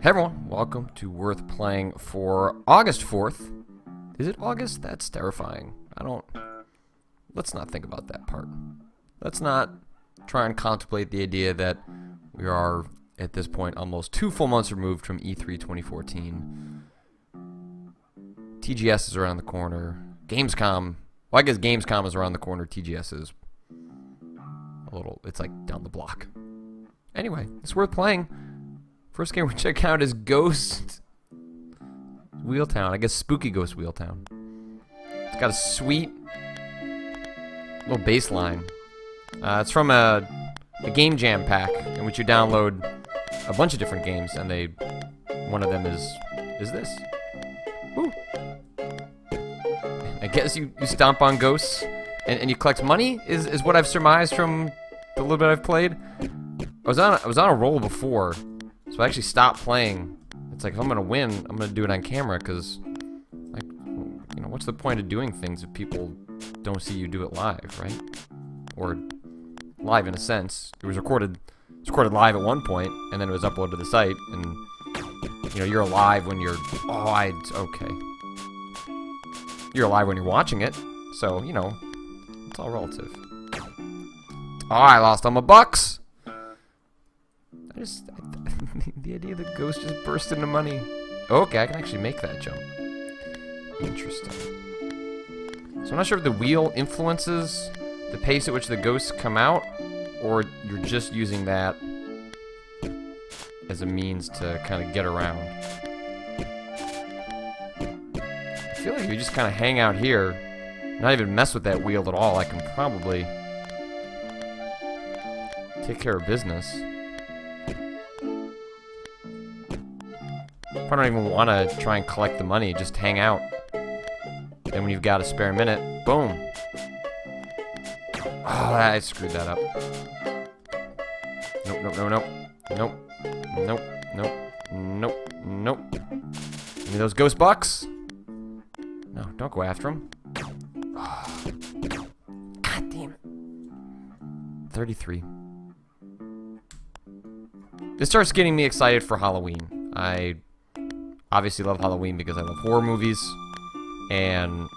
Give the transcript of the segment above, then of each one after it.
Hey everyone, welcome to Worth Playing for August 4th. Is it August? That's terrifying. Let's not think about that part. Let's not try and contemplate the idea that we are, at this point, almost 2 full months removed from E3 2014. TGS is around the corner. Gamescom, well, I guess Gamescom is around the corner. TGS is it's like down the block. Anyway, it's worth playing. First game we check out is Ghost Wheeltown. I guess Spooky Ghost Wheeltown. It's got a sweet little bass line. It's from a Game Jam pack in which you download a bunch of different games, and one of them is this. Woo. I guess you stomp on ghosts and you collect money is what I've surmised from the little bit I've played. I was on a roll before. So I actually stopped playing. It's like, if I'm gonna win, I'm gonna do it on camera, because, like, you know, what's the point of doing things if people don't see you do it live, right? Or live in a sense. It was recorded live at one point, and then it was uploaded to the site, and, you know, you're alive when you're, okay. You're alive when you're watching it, so, you know, it's all relative. Oh, I lost all my bucks! The idea that ghosts just burst into money. Okay, I can actually make that jump. Interesting. So I'm not sure if the wheel influences the pace at which the ghosts come out, or you're just using that as a means to kind of get around. I feel like if you just kind of hang out here, not even mess with that wheel at all, I can probably take care of business. I don't even want to try and collect the money, just hang out. Then when you've got a spare minute, boom. Oh, I screwed that up. Nope, nope, nope, nope. Nope, nope, nope, nope, nope. Give me those ghost bucks. No, don't go after them. Oh. God damn it. 33. This starts getting me excited for Halloween. I obviously love Halloween because I love horror movies, and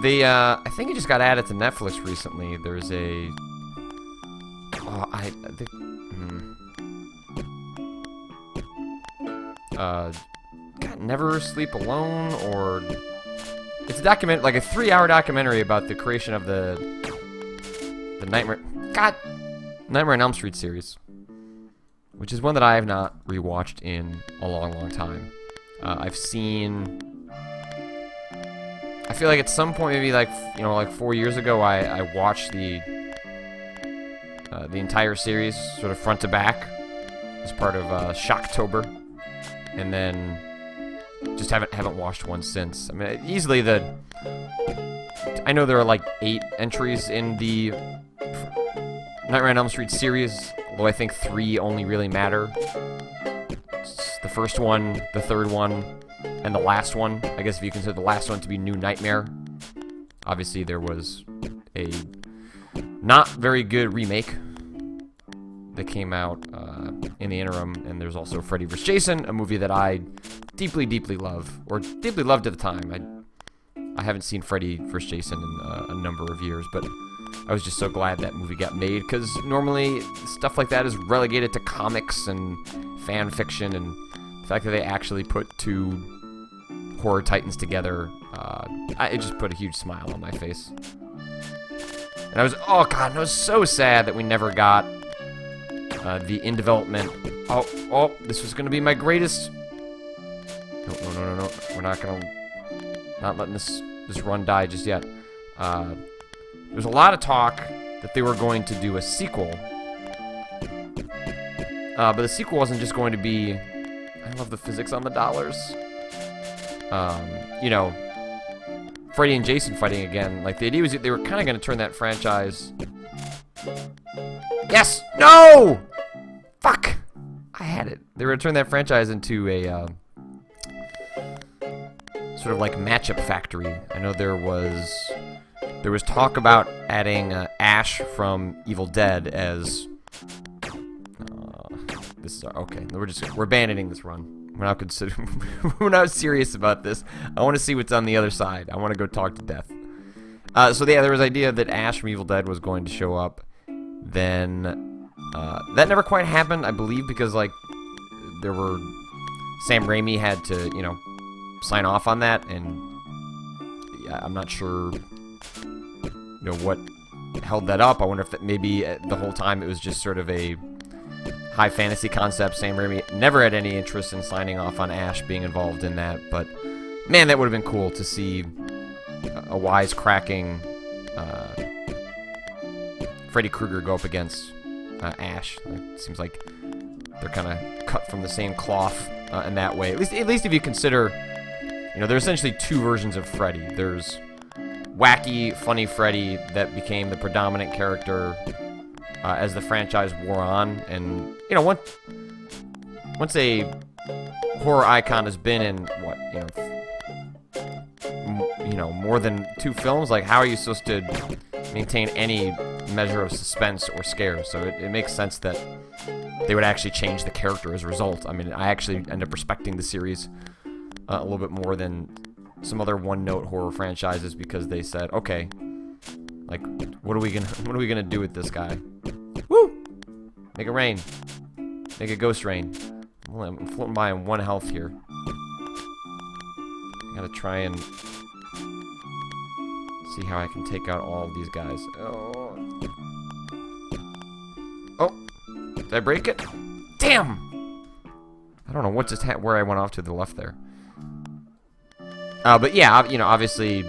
I think it just got added to Netflix recently. There's a, Never Sleep Alone, or it's a document, like a 3-hour documentary about the creation of the Nightmare on Elm Street series, which is one that I have not rewatched in a long, long time. I've seen, I feel like at some point, maybe like, you know, like 4 years ago, I watched the entire series, sort of front to back, as part of Shocktober, and then just haven't watched one since. I mean, easily I know there are like 8 entries in the Nightmare on Elm Street series, although I think 3 only really matter. It's the first one, the third one, and the last one. I guess if you consider the last one to be New Nightmare. Obviously, there was a not very good remake that came out in the interim, and there's also Freddy vs. Jason, a movie that I deeply, deeply love, or deeply loved at the time. I haven't seen Freddy vs. Jason in a number of years, but I was just so glad that movie got made, because normally stuff like that is relegated to comics and fan fiction, and the fact that they actually put 2 horror titans together, it just put a huge smile on my face. And I was, oh god, I was so sad that we never got the in development. Oh, this was going to be my greatest. No. We're not letting this run die just yet. There's a lot of talk that they were going to do a sequel. But the sequel wasn't just going to be, I love the physics on the dollars. You know, Freddy and Jason fighting again. Like, the idea was that they were kind of going to turn that franchise. Yes! No! Fuck! I had it. They were going to turn that franchise into a, sort of like matchup factory. I know there was talk about adding Ash from Evil Dead as this is okay. We're abandoning this run. We're not we're not serious about this. I want to see what's on the other side. I want to go talk to Death. So yeah, there was idea that Ash from Evil Dead was going to show up. Then that never quite happened, I believe, because like Sam Raimi had to, you know, sign off on that, and yeah, I'm not sure, you know, what held that up. I wonder if maybe the whole time it was just sort of a high fantasy concept. Sam Raimi never had any interest in signing off on Ash being involved in that, but man, that would have been cool to see a wisecracking Freddy Krueger go up against Ash. It seems like they're kind of cut from the same cloth in that way. At least if you consider, you know, there's essentially two versions of Freddy. There's wacky, funny Freddy that became the predominant character as the franchise wore on, and you know, once a horror icon has been in what, you know, more than 2 films, like how are you supposed to maintain any measure of suspense or scare? So it makes sense that they would actually change the character as a result. I mean, I actually end up respecting the series a little bit more than some other one-note horror franchises, because they said, okay, like, what are we gonna do with this guy? Woo! Make it rain. Make it ghost rain. Well, I'm floating by on 1 health here. I gotta try and see how I can take out all of these guys. Oh, did I break it? Damn! I don't know what just where I went off to the left there. But yeah, you know, obviously,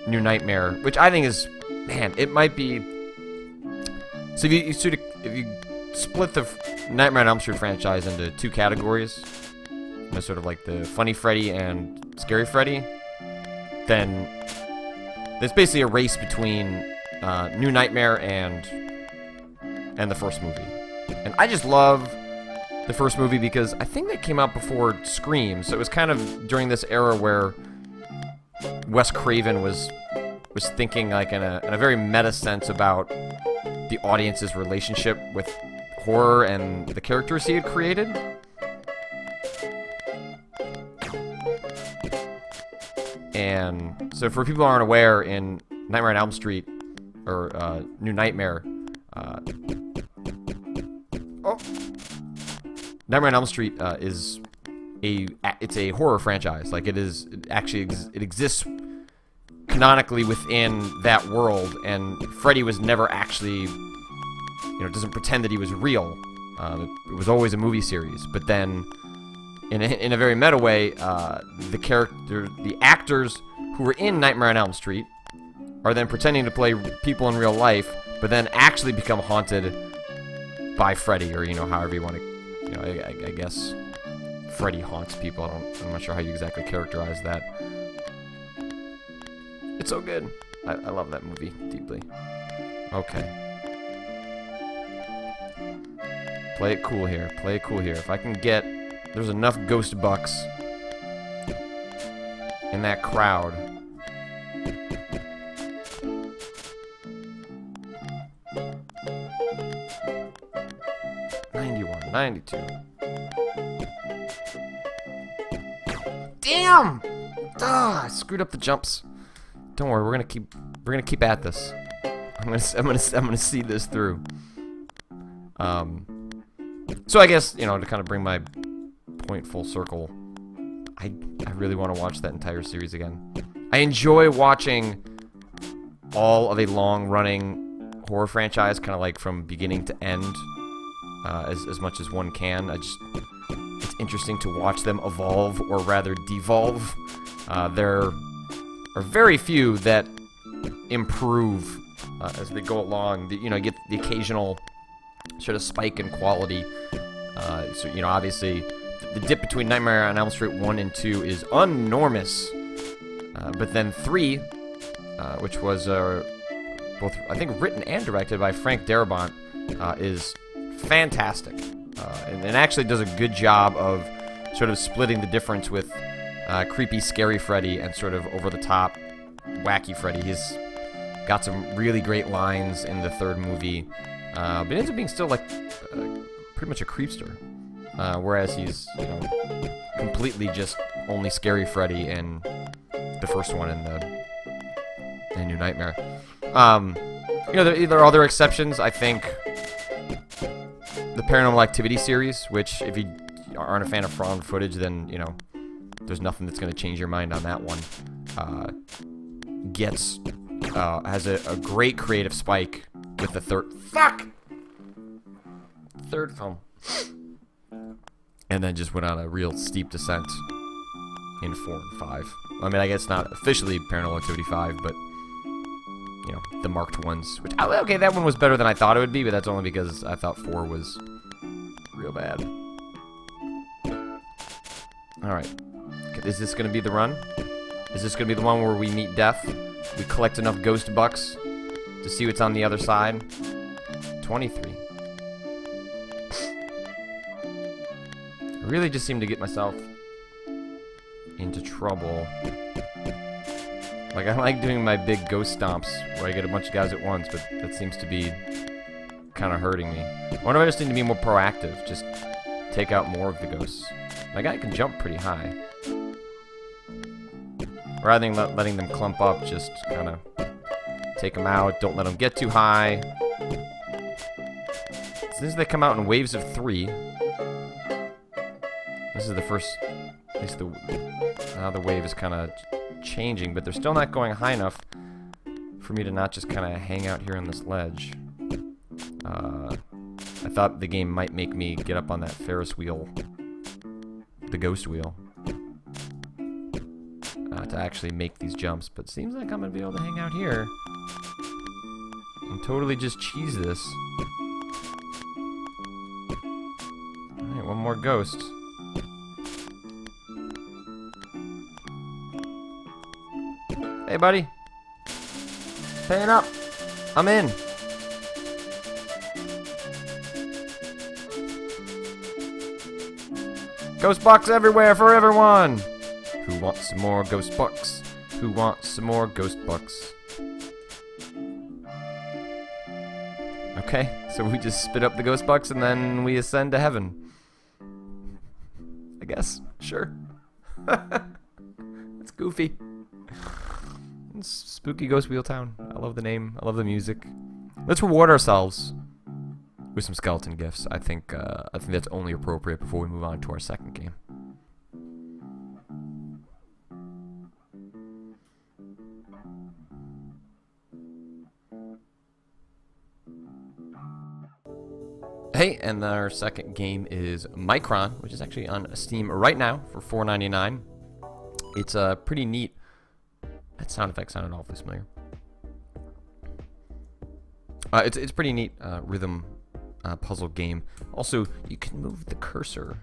New Nightmare, which I think is, man, it might be. So if you split the Nightmare on Elm Street franchise into 2 categories, you know, sort of like the funny Freddy and scary Freddy, then there's basically a race between New Nightmare and the first movie. And I just love the first movie because I think that came out before Scream, so it was kind of during this era where Wes Craven was thinking like in a very meta sense about the audience's relationship with horror and the characters he had created. And so for people who aren't aware, in Nightmare on Elm Street, or New Nightmare, Nightmare on Elm Street is it's a horror franchise. Like it exists canonically within that world, and Freddy was never actually, you know, doesn't pretend that he was real. It was always a movie series. But then, in a very meta way, the actors who were in Nightmare on Elm Street are then pretending to play people in real life, but then actually become haunted by Freddy, or, you know, however you want to, you know, I guess Freddy haunts people. I'm not sure how you exactly characterize that. It's so good. I love that movie deeply. Okay. Play it cool here. Play it cool here. If I can get... There's enough ghost bucks in that crowd. $91, $92. Damn! I screwed up the jumps. Don't worry, we're gonna keep at this. I'm gonna see this through. So I guess, you know, to kind of bring my point full circle, I really want to watch that entire series again. I enjoy watching all of a long-running horror franchise, kind of like from beginning to end, as much as one can. It's interesting to watch them evolve, or rather devolve. There are very few that improve as they go along. You know, you get the occasional sort of spike in quality. So, you know, obviously, the dip between Nightmare on Elm Street 1 and 2 is enormous. But then 3, which was both, I think, written and directed by Frank Darabont, is fantastic. And actually does a good job of sort of splitting the difference with creepy, scary Freddy and sort of over-the-top, wacky Freddy. He's got some really great lines in the 3rd movie. But it ends up being still, like, pretty much a creepster. Whereas he's, you know, completely just only Scary Freddy in the first one in the New Nightmare. You know, there are other exceptions. I think the Paranormal Activity series, which if you aren't a fan of found footage, then, you know, there's nothing that's going to change your mind on that one. Has a great creative spike with the third film. And then just went on a real steep descent in 4 and 5. I mean, I guess not officially Paranormal Activity 5, but, you know, the marked ones. Which, okay, that one was better than I thought it would be, but that's only because I thought 4 was real bad. Alright. Is this going to be the run? Is this going to be the one where we meet death? We collect enough ghost bucks to see what's on the other side? 23. I really just seem to get myself into trouble. Like, I like doing my big ghost stomps where I get a bunch of guys at once, but that seems to be kind of hurting me. I wonder if I just need to be more proactive, just take out more of the ghosts. My guy can jump pretty high. Rather than letting them clump up, just kind of take them out, don't let them get too high. Since they come out in waves of 3, this is the first, at least now the wave is kind of changing, but they're still not going high enough for me to not just kind of hang out here on this ledge. I thought the game might make me get up on that Ferris wheel, the ghost wheel, to actually make these jumps, but it seems like I'm going to be able to hang out here and totally just cheese this. Alright, one more ghost. Hey, buddy. Paying up. I'm in. Ghost bucks everywhere for everyone. Who wants some more ghost bucks? Who wants some more ghost bucks? Okay, so we just spit up the ghost bucks and then we ascend to heaven. I guess. Sure. It's goofy. It's Spooky Ghost Wheel Town. I love the name. I love the music. Let's reward ourselves with some skeleton gifts. I think that's only appropriate before we move on to our second game. Hey, and our second game is Micron, which is actually on Steam right now for $4.99. It's pretty neat. That sound effect sounded awfully familiar. It's pretty neat rhythm puzzle game. Also, you can move the cursor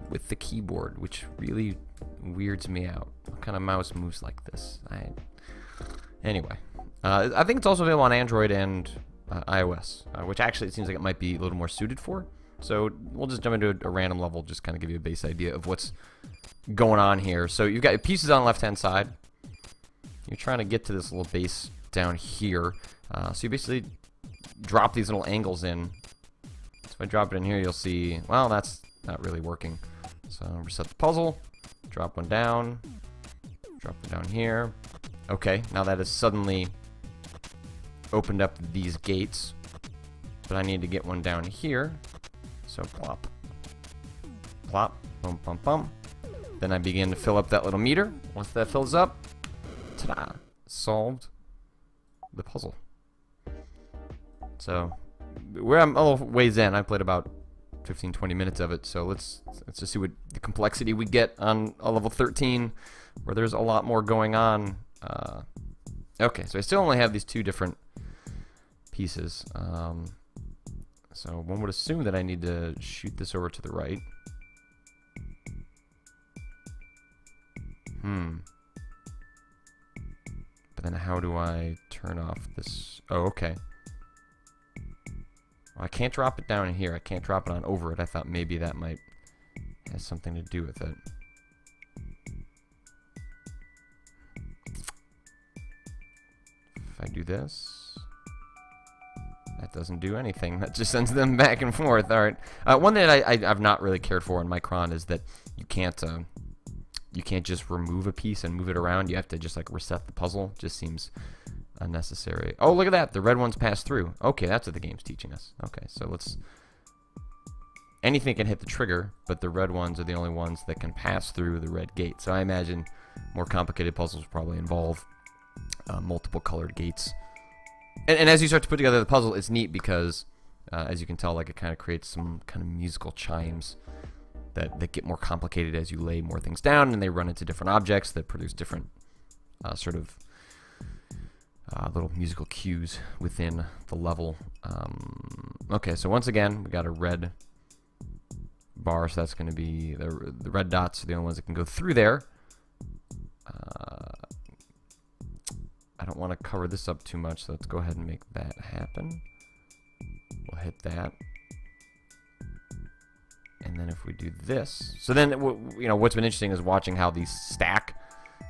with the keyboard, which really weirds me out. What kind of mouse moves like this? Anyway, I think it's also available on Android and iOS, which actually it seems like it might be a little more suited for. So we'll just jump into a random level, just kind of give you a base idea of what's going on here. So you've got pieces on the left-hand side. You're trying to get to this little base down here. So you basically drop these little angles in. So if I drop it in here, you'll see, well, that's not really working. So reset the puzzle, drop one down, drop it down here. Okay, now that has suddenly opened up these gates, but I need to get one down here. So plop, plop, bum, bum, bum. Then I begin to fill up that little meter. Once that fills up, ta-da, solved the puzzle. So I'm a little ways in. I played about 15-20 minutes of it, so let's just see what the complexity we get on a level 13, where there's a lot more going on. Okay, so I still only have these two different pieces. So one would assume that I need to shoot this over to the right. But then how do I turn off this? Oh, okay. Well, I can't drop it down here. I can't drop it on over it. I thought maybe that might have something to do with it. If I do this, that That doesn't do anything. That just sends them back and forth. All right. One thing that I've not really cared for in Micron is that you can't just remove a piece and move it around. You have to just like reset the puzzle. Just seems unnecessary. Oh, look at that. The red ones pass through. Okay, that's what the game's teaching us. Okay, so let's... Anything can hit the trigger, but the red ones are the only ones that can pass through the red gate. So I imagine more complicated puzzles probably involve multiple colored gates. And as you start to put together the puzzle, it's neat because, as you can tell, like it kind of creates some kind of musical chimes that get more complicated as you lay more things down, and they run into different objects that produce different sort of little musical cues within the level. Okay, so once again, we got a red bar, so that's going to be the red dots are the only ones that can go through there. I don't want to cover this up too much, so let's go ahead and make that happen. We'll hit that. And then if we do this, so then, you know, what's been interesting is watching how these stack.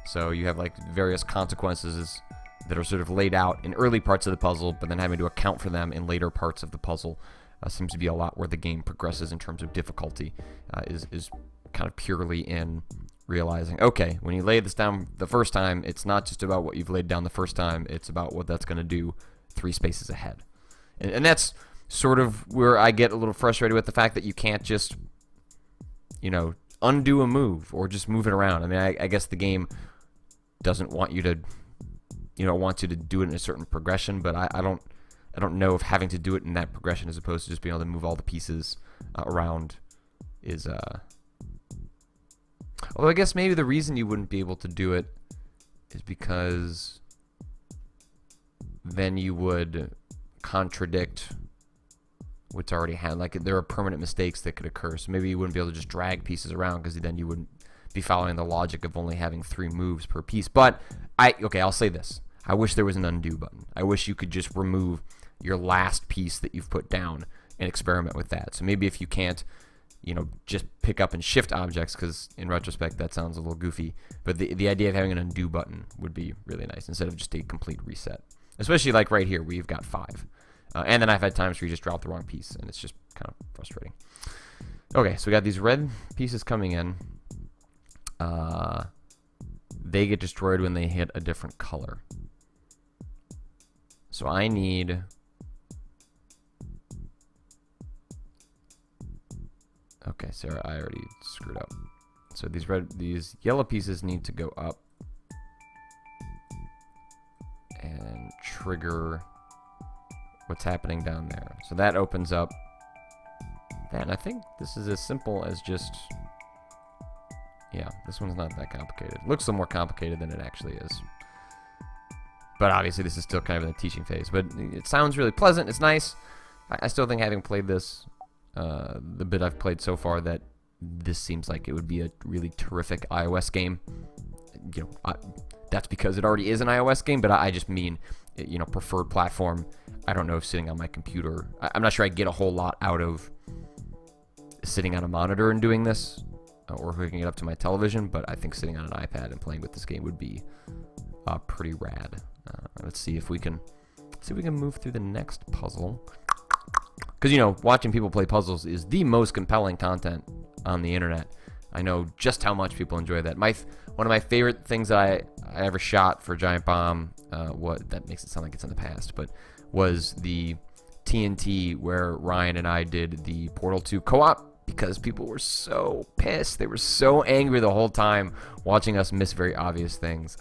So you have like various consequences that are sort of laid out in early parts of the puzzle, but then having to account for them in later parts of the puzzle seems to be a lot where the game progresses in terms of difficulty, is kind of purely in realizing, okay, when you lay this down the first time, it's not just about what you've laid down the first time, it's about what that's going to do 3 spaces ahead. And that's sort of where I get a little frustrated with the fact that you can't just, you know, undo a move or just move it around. I mean, I guess the game doesn't want you to, you know, wants you to do it in a certain progression, but I don't know if having to do it in that progression as opposed to just being able to move all the pieces around is although I guess maybe the reason you wouldn't be able to do it is because then you would contradict what's already had. Like there are permanent mistakes that could occur, so maybe you wouldn't be able to just drag pieces around because then you wouldn't be following the logic of only having 3 moves per piece. But okay, I'll say this. I wish there was an undo button. I wish you could just remove your last piece that you've put down and experiment with that. So maybe if you can't, you know, just pick up and shift objects, because in retrospect that sounds a little goofy, but the idea of having an undo button would be really nice instead of just a complete reset. Especially like right here, we've got 5. And then I've had times where you just drop the wrong piece, and it's just kind of frustrating. Okay, so we got these red pieces coming in. They get destroyed when they hit a different color. So I need... Okay, Sarah, I already screwed up. So these yellow pieces need to go up and trigger what's happening down there. So that opens up that, and I think this is as simple as just, yeah, this one's not that complicated. It looks a little more complicated than it actually is. But obviously this is still kind of in the teaching phase. But it sounds really pleasant, it's nice. I still think, having played this, the bit I've played so far, that this seems like it would be a really terrific iOS game. You know, that's because it already is an iOS game, but I just mean, you know, preferred platform. I don't know if sitting on my computer, I'm not sure I get a whole lot out of sitting on a monitor and doing this, or hooking it up to my television, but I think sitting on an iPad and playing with this game would be pretty rad. Let's see if we can move through the next puzzle. Because, you know, watching people play puzzles is the most compelling content on the internet. I know just how much people enjoy that. One of my favorite things that I ever shot for Giant Bomb, that makes it sound like it's in the past, but was the TNT where Ryan and I did the Portal 2 co-op, because people were so pissed. They were so angry the whole time watching us miss very obvious things.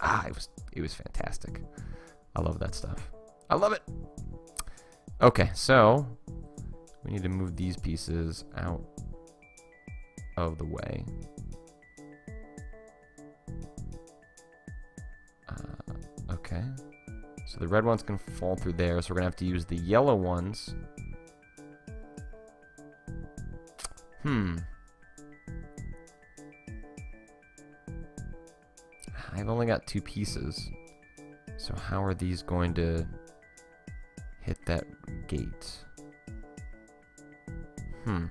It was fantastic. I love that stuff. I love it. Okay, so we need to move these pieces out of the way. Okay, so the red ones can fall through there, so we're gonna have to use the yellow ones. I've only got 2 pieces, so how are these going to hit that gate? I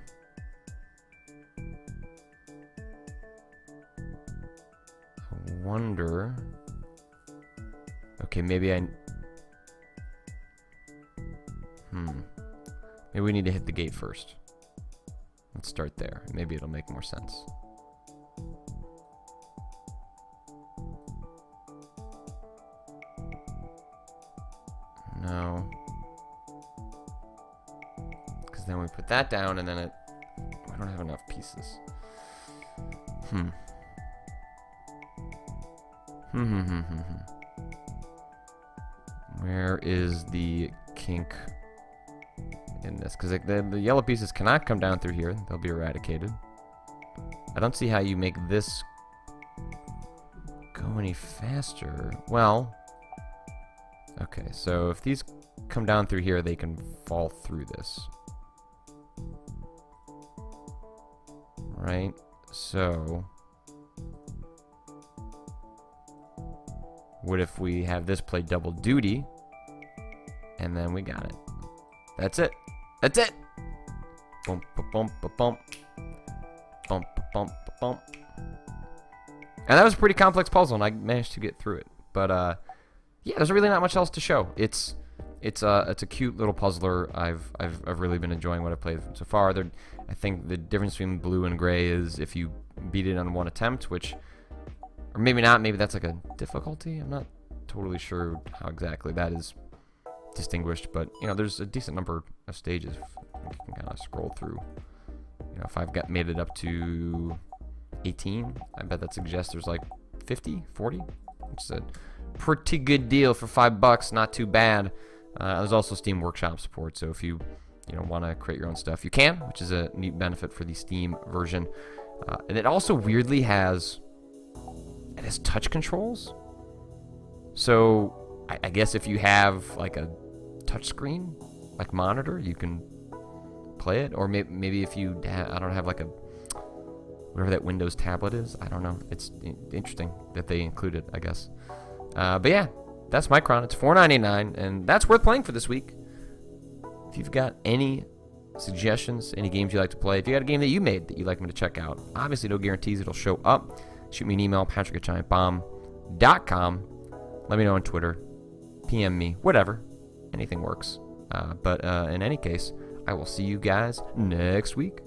wonder... Okay, maybe Maybe we need to hit the gate first. Let's start there. Maybe it'll make more sense. No. Because then we put that down and then it... I don't have enough pieces. Where is the kink in this? Because the yellow pieces cannot come down through here. They'll be eradicated. I don't see how you make this go any faster. Well, okay, so if these come down through here, they can fall through this. Right? So, what if we have this play double duty, and then we got it. That's it. That's it. Bump, bump, bump, bump. Bump, bump, bump. And that was a pretty complex puzzle, and I managed to get through it. But yeah, there's really not much else to show. It's a cute little puzzler. I've really been enjoying what I've played so far. I think the difference between blue and gray is if you beat it on one attempt, which, or maybe not. Maybe that's like a difficulty. I'm not totally sure how exactly that is distinguished, but you know, there's a decent number of stages you can kind of scroll through. You know, if I've made it up to 18, I bet that suggests there's like 50, 40, which is a pretty good deal for $5. Not too bad. There's also Steam Workshop support, so if you want to create your own stuff, you can, which is a neat benefit for the Steam version. And it also weirdly has touch controls. So I guess if you have like a touch screen, like monitor, you can play it. Or maybe if you I don't have like a whatever that Windows tablet is. I don't know. It's interesting that they include it, I guess. But yeah, that's Micron. It's $4.99, and that's worth playing for this week. If you've got any suggestions, any games you like to play, if you got a game that you made that you'd like me to check out, obviously no guarantees it'll show up. Shoot me an email, patrick@giantbomb.com. Let me know on Twitter. PM me. Whatever. Anything works. But in any case, I will see you guys next week.